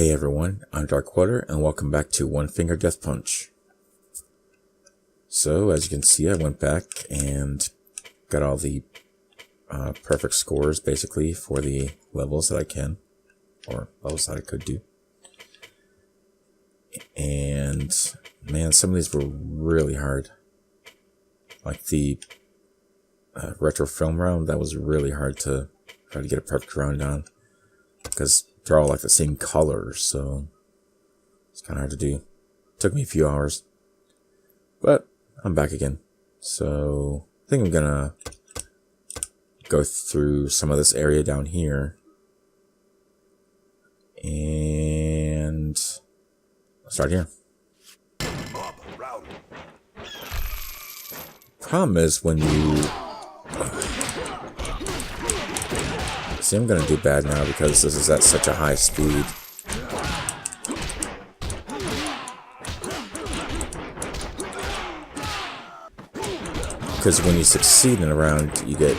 Hey everyone, I'm Darkwater, and welcome back to One Finger Death Punch. So, as you can see, I went back and got all the perfect scores, basically, for the levels that I can, or levels that I could do. And, man, some of these were really hard. Like the retro film round, that was really hard to try to get a perfect round on, because they're all like the same color, so it's kind of hard to do. Took me a few hours, but I'm back again. So I think I'm gonna go through some of this area down here, and I'll start here. Problem is when you see, I'm gonna do bad now because this is at such a high speed. Because when you succeed in a round, it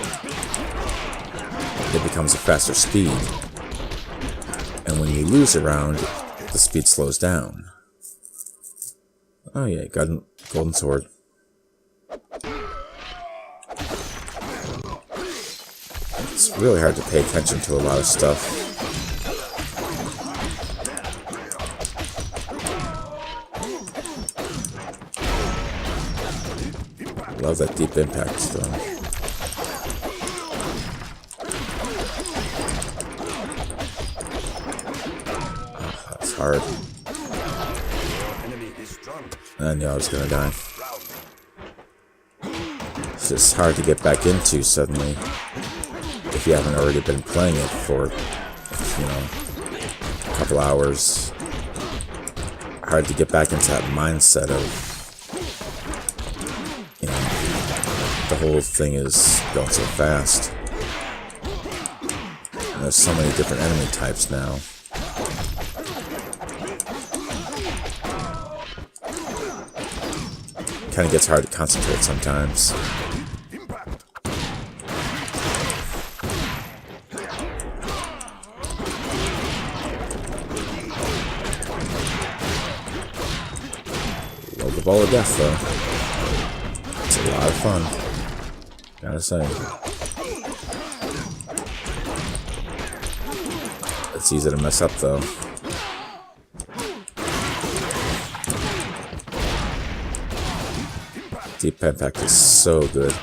becomes a faster speed. And when you lose a round, the speed slows down. Oh yeah, got a golden sword. It's really hard to pay attention to a lot of stuff. Love that deep impact stuff. Oh, that's hard. I knew I was gonna die. It's just hard to get back into suddenly, if you haven't already been playing it for, a couple hours. Hard to get back into that mindset of, the whole thing is going so fast. And there's so many different enemy types now. Kind of gets hard to concentrate sometimes. Love the ball of death, though. It's a lot of fun, gotta say. It's easy to mess up, though. Deep impact is so good.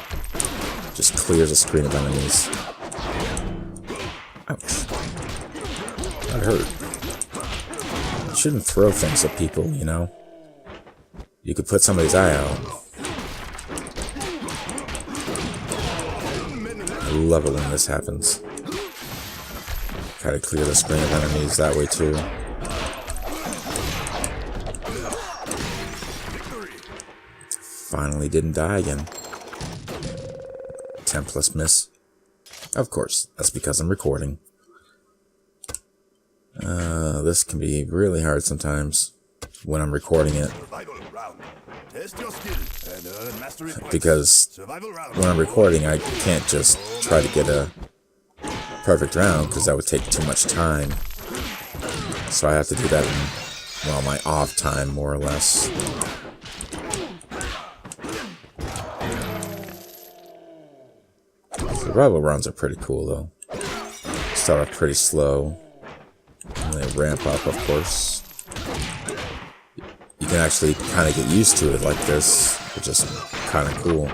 Just clears the screen of enemies. Ouch. That hurt. You shouldn't throw things at people, you know? You could put somebody's eye out. I love it when this happens. Try to clear the screen of enemies that way too. Finally didn't die again. Templess miss. Of course, that's because I'm recording. This can be really hard sometimes when I'm recording it. Because when I'm recording, I can't just try to get a perfect round, because that would take too much time. So I have to do that in, well, my off time, more or less. Survival rounds are pretty cool, though. Start off pretty slow, and they ramp up, of course. You can actually kind of get used to it like this, which is kind of cool.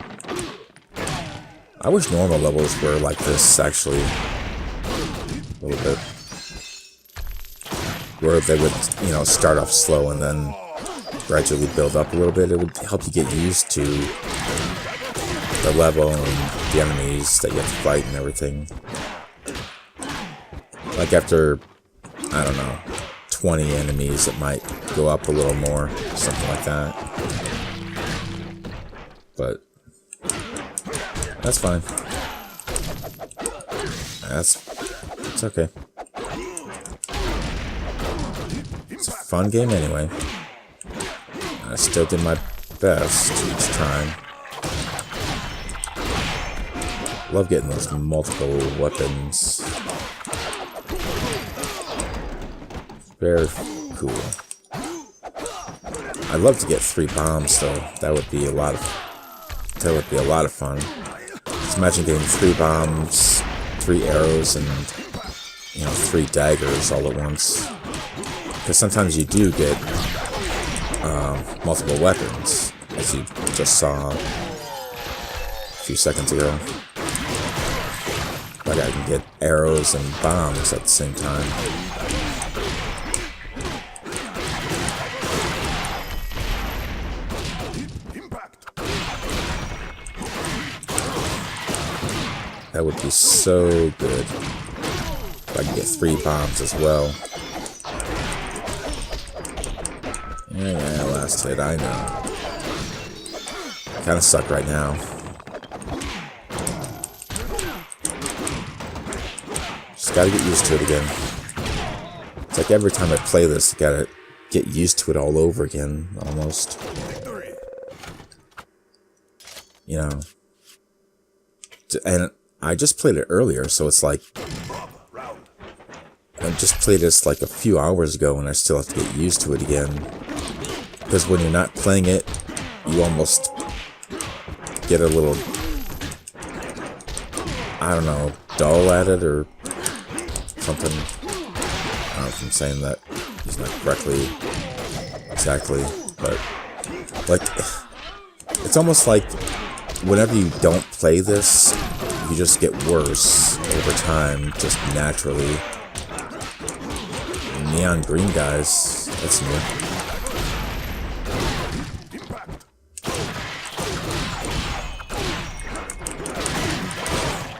I wish normal levels were like this, actually. A little bit. Where they would, start off slow and then gradually build up a little bit. It would help you get used to the level and the enemies that you have to fight and everything. Like after, I don't know, 20 enemies, it might go up a little more, something like that. But that's fine. It's okay. It's a fun game anyway. I still did my best each time. Love getting those multiple weapons. Very cool. I'd love to get 3 bombs though. That would be a lot of fun. Just imagine getting 3 bombs, 3 arrows, and 3 daggers all at once. Because sometimes you do get multiple weapons, as you just saw a few seconds ago. Like I can get arrows and bombs at the same time. That would be so good. If I can get 3 bombs as well. Yeah, last hit, I know. Kinda suck right now. Just gotta get used to it again. It's like every time I play this, you gotta get used to it all over again, almost. You know. And I just played it earlier, so it's like I just played this like a few hours ago and I still have to get used to it again. Because when you're not playing it, you almost get a little, I don't know, dull at it or something. I don't know if I'm saying that is not correctly, exactly, but like, it's almost like whenever you don't play this, you just get worse over time, just naturally. Neon green guys, that's new.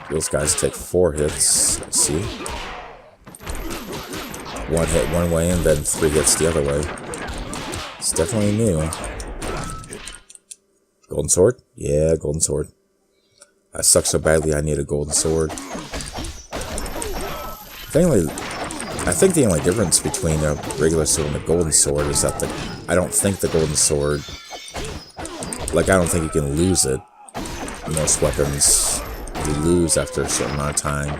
Those guys take 4 hits, see? 1 hit one way and then 3 hits the other way. It's definitely new. Golden sword? Yeah, golden sword. I suck so badly I need a golden sword. I think the only difference between a regular sword and a golden sword is that I don't think the golden sword, like I don't think you can lose it. Most weapons you lose after a certain amount of time.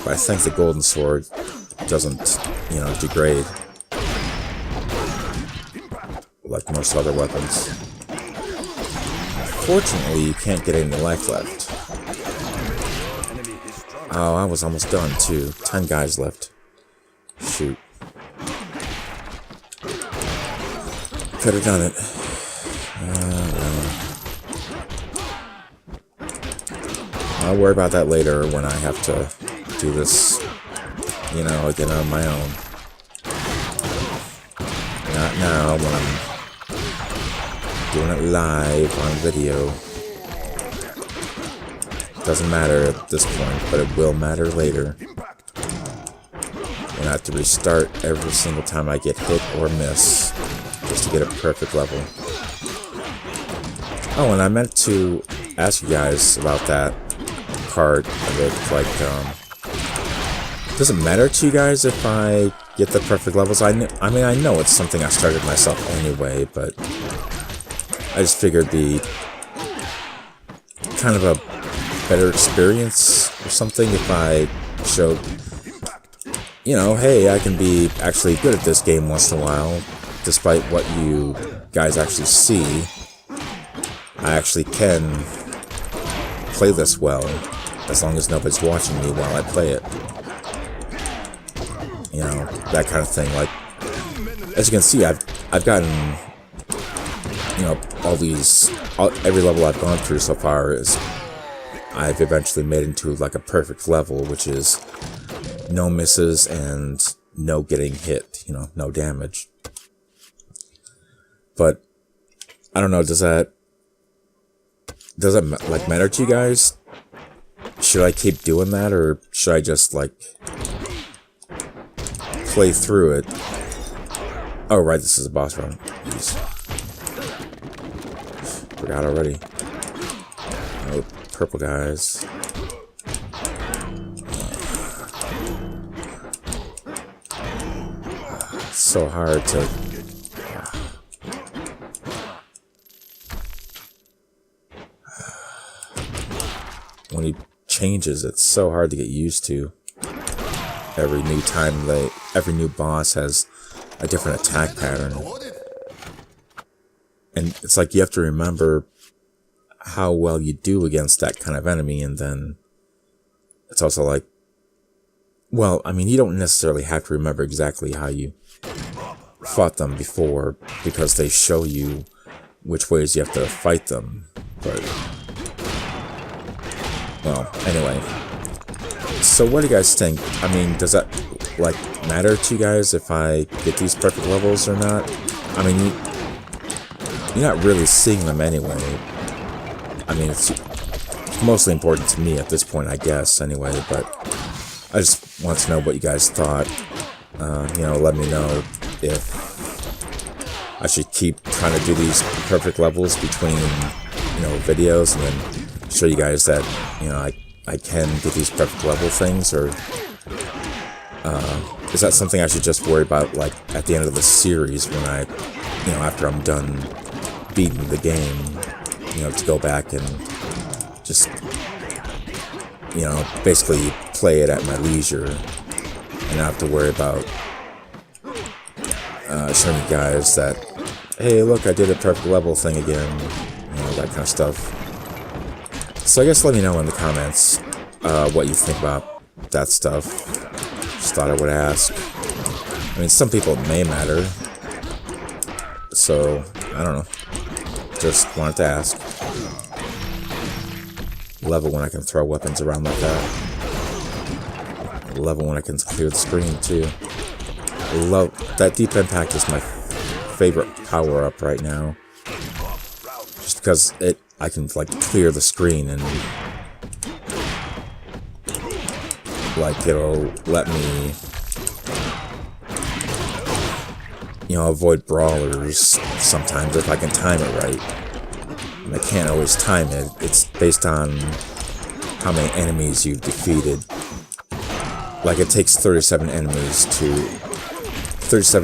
But I think the golden sword doesn't, degrade like most other weapons. Fortunately, you can't get any life left. Oh, I was almost done too. 10 guys left. Shoot. Could have done it. I'll worry about that later when I have to do this, again on my own. Not now when I'm doing it live on video. Doesn't matter at this point, but it will matter later. And I have to restart every single time I get hit or miss just to get a perfect level. Oh, and I meant to ask you guys about that part of it. Like, does it matter to you guys if I get the perfect levels? I mean, I know it's something I started myself anyway, but I just figured the kind of a better experience or something if I showed, hey, I can be actually good at this game once in a while, despite what you guys actually see. I actually can play this well, as long as nobody's watching me while I play it. That kind of thing. Like, as you can see, I've gotten, every level I've gone through so far is I've eventually made into like a perfect level, which is no misses and no getting hit, no damage. But I don't know, does that like matter to you guys? Should I keep doing that, or should I just like play through it? Oh right, this is a boss run. Jeez. Forgot already. Oh, purple guys. It's so hard to. When he changes, it's so hard to get used to. every new time every new boss has a different attack pattern. And it's like you have to remember how well you do against that kind of enemy, and then it's also like, well, I mean, you don't necessarily have to remember exactly how you fought them before, because they show you which ways you have to fight them, but, well, anyway. So what do you guys think? I mean, does that, like, matter to you guys if I get these perfect levels or not? I mean, you're not really seeing them anyway. I mean, it's mostly important to me at this point, I guess, anyway, but I just want to know what you guys thought. You know, let me know if I should keep trying to do these perfect levels between, you know, videos, and then show you guys that, you know, I can get these perfect level things, or is that something I should just worry about, like, at the end of the series when I, you know, after I'm done beating the game, you know, to go back and just, you know, basically play it at my leisure and not have to worry about showing you guys that, hey, look, I did a perfect level thing again, you know, that kind of stuff. So I guess let me know in the comments what you think about that stuff. Just thought I would ask. I mean, some people it may matter, so I don't know. Just wanted to ask. Love it when I can throw weapons around like that. Love it when I can clear the screen too. Love that. Deep Impact is my favorite power up right now, just because I can, like, clear the screen, and like it'll let me, you know, avoid brawlers sometimes if I can time it right. And I can't always time it. It's based on how many enemies you've defeated. Like, it takes 37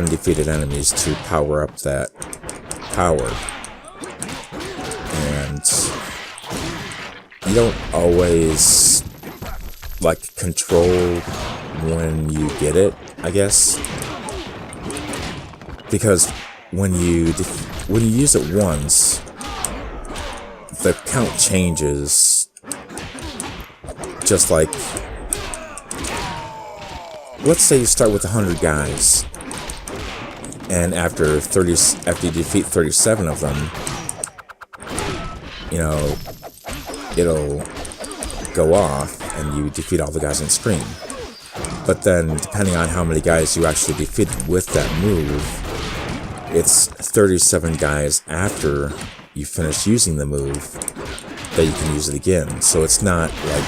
defeated enemies to power up that power. And you don't always, like, control when you get it, I guess. Because when you use it once, the count changes. Just like, let's say you start with 100 guys, and after you defeat 37 of them, you know, it'll go off and you defeat all the guys on screen. But then, depending on how many guys you actually defeated with that move, it's 37 guys after you finish using the move that you can use it again. So it's not like,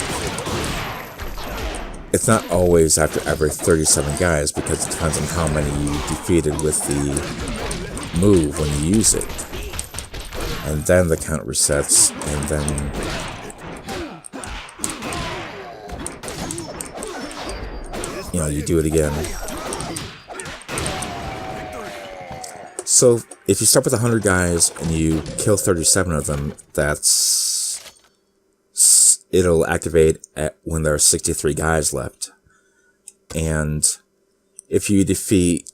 it's not always after every 37 guys, because it depends on how many you defeated with the move when you use it. And then the count resets, and then you know, you do it again. So if you start with 100 guys and you kill 37 of them, it'll activate when there are 63 guys left. And if you defeat,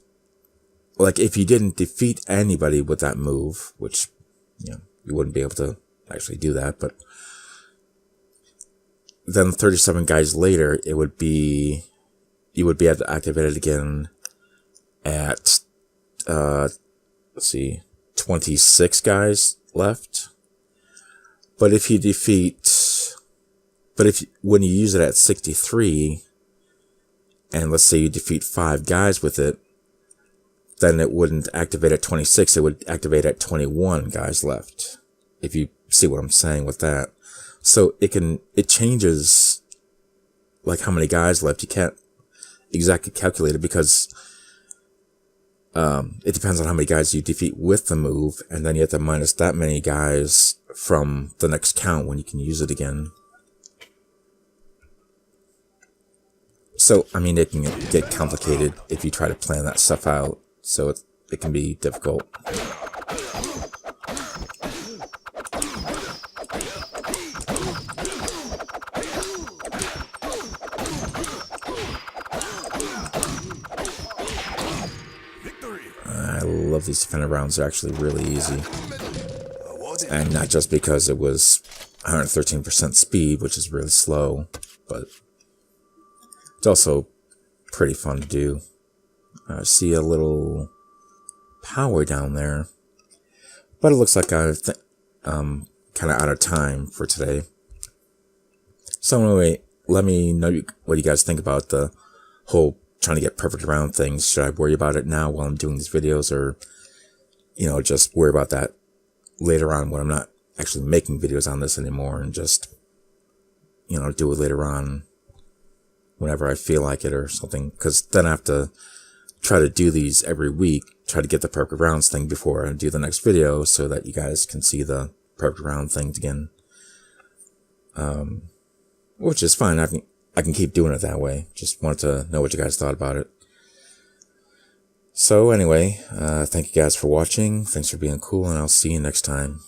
like, if you didn't defeat anybody with that move, which, you know, you wouldn't be able to actually do that, but then 37 guys later, you would be able to activate it again at, let's see, 26 guys left. But if you when you use it at 63, and let's say you defeat 5 guys with it, then it wouldn't activate at 26, it would activate at 21 guys left. If you see what I'm saying with that. So it changes, like, how many guys left. You can't exactly calculate it, because it depends on how many guys you defeat with the move, and then you have to minus that many guys from the next count when you can use it again. So, I mean, it can get complicated if you try to plan that stuff out, so it can be difficult. love these defender rounds. They're actually really easy. And not just because it was 113% speed, which is really slow, but it's also pretty fun to do. I see a little power down there, but it looks like I've kind of out of time for today. So anyway, let me know what you guys think about the whole trying to get perfect round things. Should I worry about it now while I'm doing these videos, or just worry about that later on when I'm not actually making videos on this anymore, and just do it later on whenever I feel like it or something? Because then I have to try to do these every week, try to get the perfect rounds thing before I do the next video, so that you guys can see the perfect round things again. Which is fine. I can keep doing it that way. Just wanted to know what you guys thought about it. So anyway, thank you guys for watching. Thanks for being cool, and I'll see you next time.